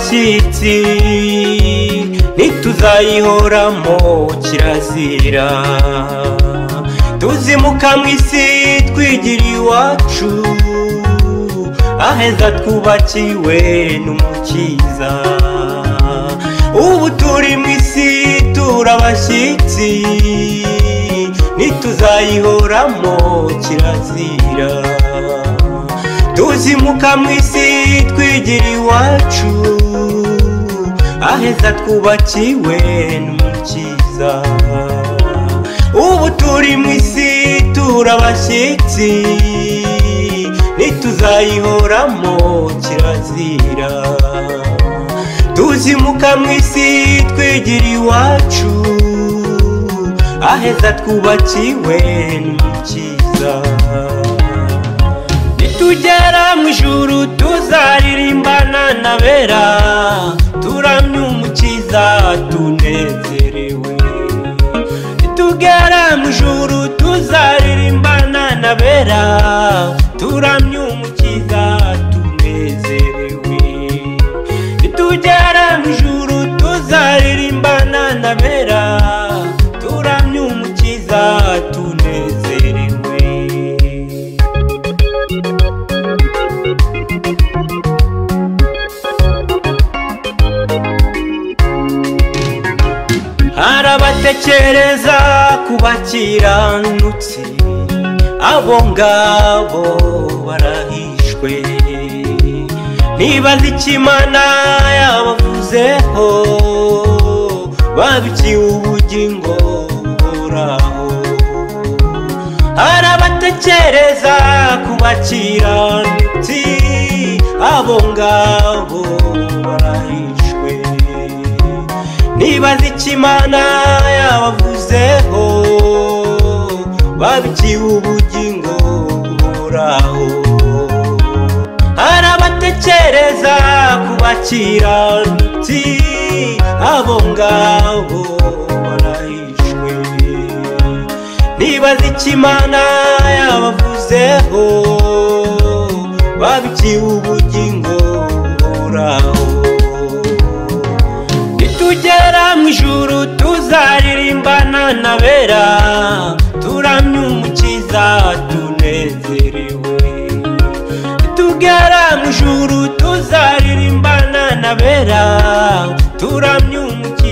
abashyitsi ntituzayihoramo kirazira tuzimuka mu isi twigira iwacu aheza twubakiwe n'umukiza ubu turi mu isi turabashyitsi ntituzayihoramo kirazira tuzimuka mu isi twigira iwacu aheza twubakiwe n'umukiza ubu turi mu isi turabashyitsi ntituzayihoramo kirazira tuzimuka mu isi twigira iwacu aheza twubakiwe n'umukiza nitugera mu ijuru tuzaririmbana n'abera turamya umukiza tunezerewe nitugera mu ijuru tuzaririmbana n'abera turamya umukiza tunezerewe nitugera mu ijuru tuzaririmbana n'abera turamya umukiza tunezerewe harabatekereza ku bakiranutsi abo ngabo barahishwe nibaza icyo Imana yabavuzeho babikiwe ubugingo buhoraho harabatekereza ku bakiranutsi abo ngabo barahishwe nibaza icyo Imana yabavuzeho babikiwe ubugingo buhoraho harabatekereza ku bakiranutsi abo ngabo barahishwe nibaza icyo Imana yabavuzeho babikiwe ubugingo buhoraho nitugera mu ijuru tuzaririmbana n'abera turamya umukiza tunezerewe nitugera mu ijuru tuzaririmbana n'abera turamya umukiza